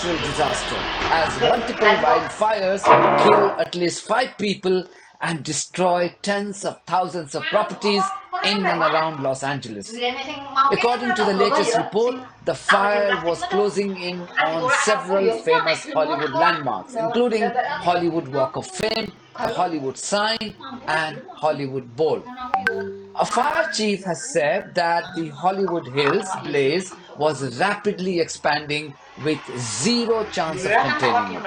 natural disaster, as multiple wildfires kill at least 5 people and destroy tens of thousands of properties in and around Los Angeles. According to the latest report, the fire was closing in on several famous Hollywood landmarks, including Hollywood Walk of Fame, the Hollywood Sign, and Hollywood Bowl. A fire chief has said that the Hollywood Hills blaze was rapidly expanding with zero chance of containing it.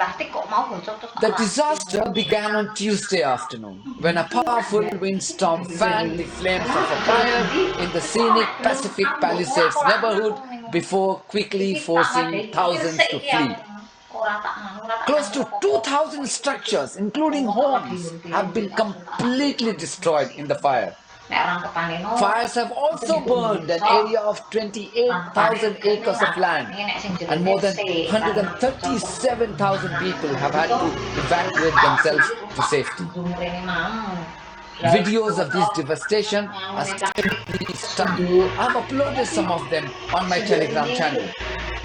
The disaster began on Tuesday afternoon when a powerful windstorm fanned the flames of a fire in the scenic Pacific Palisades neighborhood before quickly forcing thousands to flee. Close to 2,000 structures, including homes, have been completely destroyed in the fire. Fires have also burned an area of 28,000 acres of land, and more than 137,000 people have had to evacuate themselves to safety. Videos of this devastation are simply stunning. I've uploaded some of them on my Telegram channel.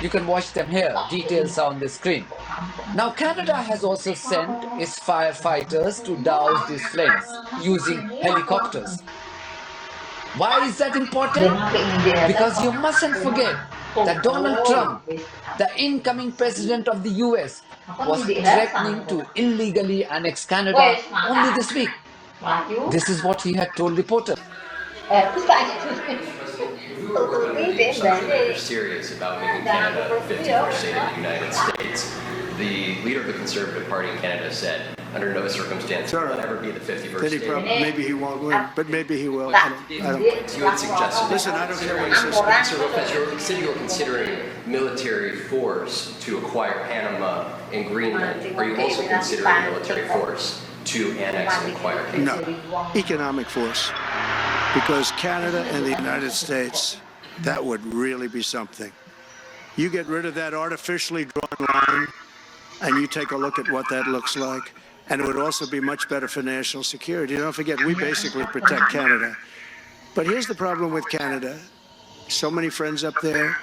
You can watch them here. Details are on the screen. Now, Canada has also sent its firefighters to douse these flames using helicopters. Why is that important? Because you mustn't forget that Donald Trump, the incoming president of the US, was threatening to illegally annex Canada only this week. This is what he had told reporters. If you're serious about making Canada a 51st state of the United States, the leader of the Conservative Party in Canada said, under no circumstance will it ever be the 51st state. Maybe he won't win, but maybe he will. I don't. You had suggested. Listen, I don't care what he says. So Lopez, you said you were considering military force to acquire Panama and Greenland. Are you also considering military force to annex and acquire Canada? No, economic force. Because Canada and the United States, that would really be something. You get rid of that artificially drawn line, and you take a look at what that looks like, and it would also be much better for national security. Don't forget, we basically protect Canada. But here's the problem with Canada. So many friends up there.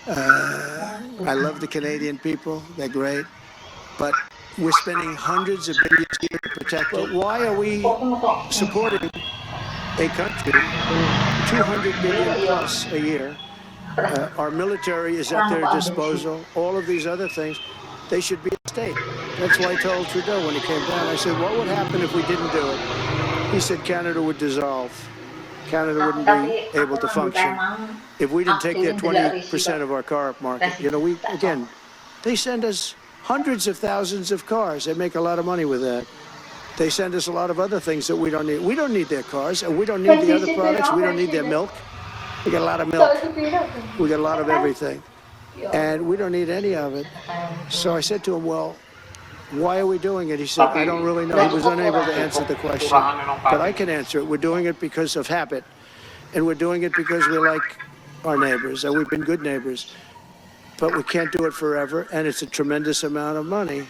I love the Canadian people. They're great. But we're spending hundreds of billions a year to protect it. Why are we supporting a country, 200 billion plus a year? Our military is at their disposal. All of these other things, they should be a state. That's why I told Trudeau when he came down, I said, what would happen if we didn't do it? He said Canada would dissolve. Canada wouldn't be able to function if we didn't take their 20% of our car market. You know, they send us hundreds of thousands of cars. They make a lot of money with that. They send us a lot of other things that we don't need. We don't need their cars, and we don't need the other products. We don't need their milk. We get a lot of milk. We get a lot of everything. And we don't need any of it. So I said to him, well, why are we doing it? He said, I don't really know. He was unable to answer the question. But I can answer it. We're doing it because of habit. And we're doing it because we like our neighbors, and we've been good neighbors. But we can't do it forever, and it's a tremendous amount of money.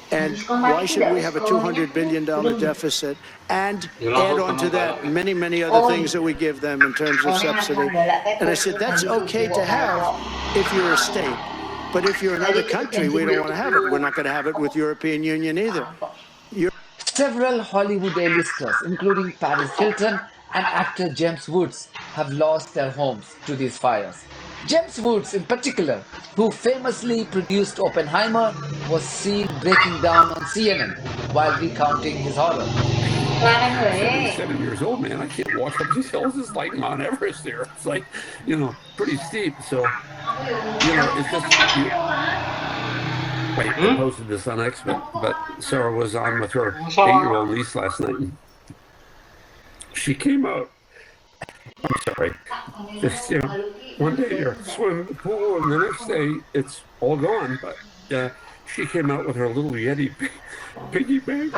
And why should we have a $200 billion deficit and add on to that many, many other things that we give them in terms of subsidy? And I said, that's okay to have if you're a state. But if you're another country, we don't want to have it. We're not going to have it with European Union either. Several Hollywood A-listers, including Paris Hilton and actor James Woods, have lost their homes to these fires. James Woods, in particular, who famously produced Oppenheimer, was seen breaking down on CNN while recounting his horror. 77 years old, man. I can't walk up these hills. It's like Mount Everest there. It's like, pretty steep. So, it's just... Wait, I posted this on X, but Sarah was on with her 8-year-old niece last night. And she came out. I'm sorry. Just, one day you're swimming in the pool, and the next day it's all gone. But she came out with her little Yeti piggy bank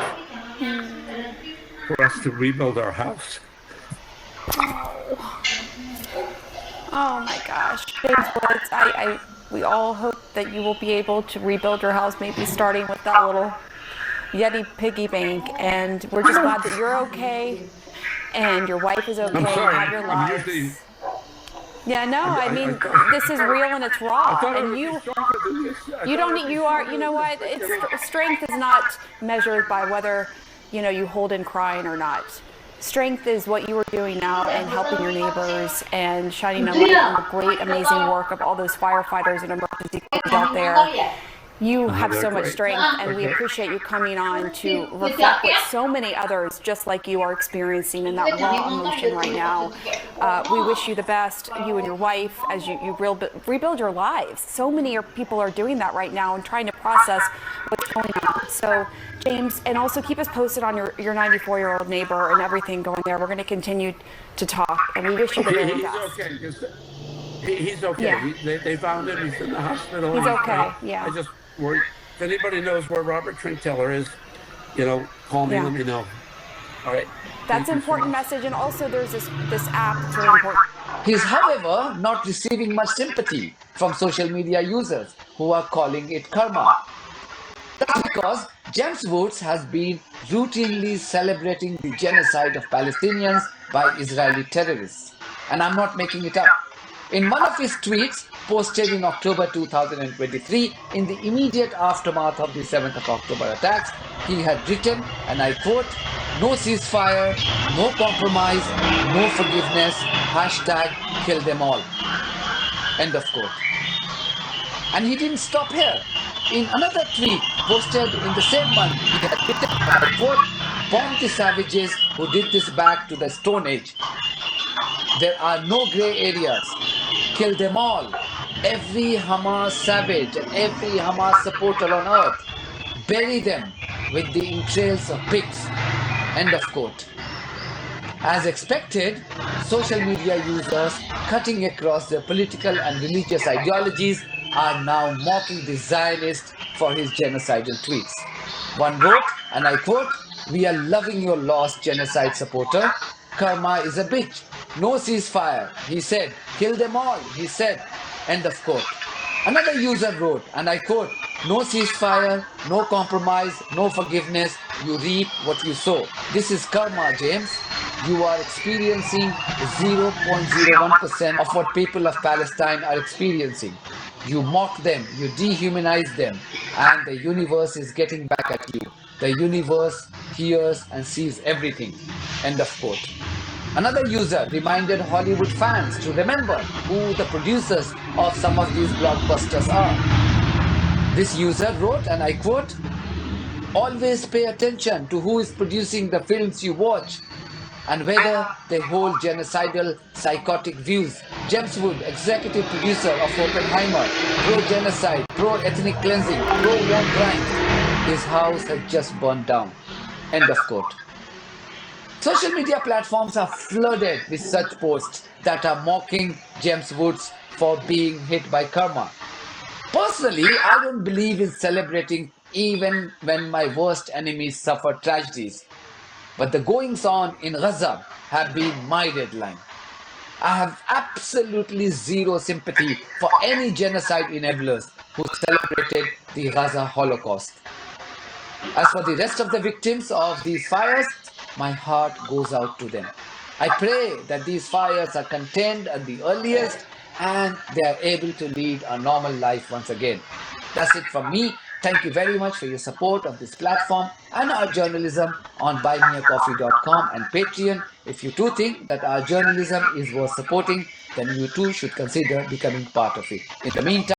for us to rebuild our house. Oh my gosh, James Woods, we all hope that you will be able to rebuild your house, maybe starting with that little Yeti piggy bank. And we're just glad that you're okay and your wife is okay. I'm sorry. Have your lives. Yeah, no, I mean, this is real and it's raw. And you don't need, you know what? Strength is not measured by whether, you hold in crying or not. Strength is what you are doing now and helping your neighbors and shining a light on the great, amazing work of all those firefighters and emergency crews out there. You have so much strength, and we appreciate you coming on to reflect what so many others just like you are experiencing in that raw emotion right now. We wish you the best, you and your wife, as you rebuild your lives. So many people are doing that right now and trying to process what's going on. So, James, and also keep us posted on your 94-year-old neighbor and everything going there. We're going to continue to talk, and we wish you the very best. He's okay. Yeah. They found him. He's in the hospital. He's okay. Yeah. I just worry. If anybody knows where Robert Trinkteller is, call me. Let me know. All right. That's an important message, and also there's this app that's really important. He's, however, not receiving much sympathy from social media users who are calling it karma. That's because James Woods has been routinely celebrating the genocide of Palestinians by Israeli terrorists. And I'm not making it up. In one of his tweets posted in October 2023, in the immediate aftermath of the 7th of October attacks, he had written, and I quote, "No ceasefire, no compromise, no forgiveness, #kill them all." End of quote. And he didn't stop here. In another tweet posted in the same month, he had written, I quote, "Bomb the savages who did this back to the Stone Age. There are no grey areas. Kill them all. Every Hamas savage and every Hamas supporter on earth. Bury them with the entrails of pigs." End of quote. As expected, social media users cutting across their political and religious ideologies are now mocking the Zionist for his genocidal tweets. One wrote, and I quote, "We are loving your lost genocide supporter. Karma is a bitch. No ceasefire," he said. "Kill them all," he said. End of quote. Another user wrote, and I quote, "No ceasefire, no compromise, no forgiveness. You reap what you sow. This is karma, James. You are experiencing 0.01% of what people of Palestine are experiencing. You mock them, you dehumanize them, and the universe is getting back at you. The universe hears and sees everything." End of quote. Another user reminded Hollywood fans to remember who the producers of some of these blockbusters are. This user wrote, and I quote, "Always pay attention to who is producing the films you watch and whether they hold genocidal, psychotic views. James Wood, executive producer of Oppenheimer, pro-genocide, pro-ethnic cleansing, pro-war crimes. His house has just burned down." End of quote. Social media platforms are flooded with such posts that are mocking James Woods for being hit by karma. Personally, I don't believe in celebrating even when my worst enemies suffer tragedies. But the goings-on in Gaza have been my deadline. I have absolutely zero sympathy for any genocide enablers who celebrated the Gaza Holocaust. As for the rest of the victims of these fires, my heart goes out to them. I pray that these fires are contained at the earliest and they are able to lead a normal life once again. That's it from me. Thank you very much for your support of this platform and our journalism on buymeacoffee.com and Patreon. If you too think that our journalism is worth supporting, then you too should consider becoming part of it. In the meantime,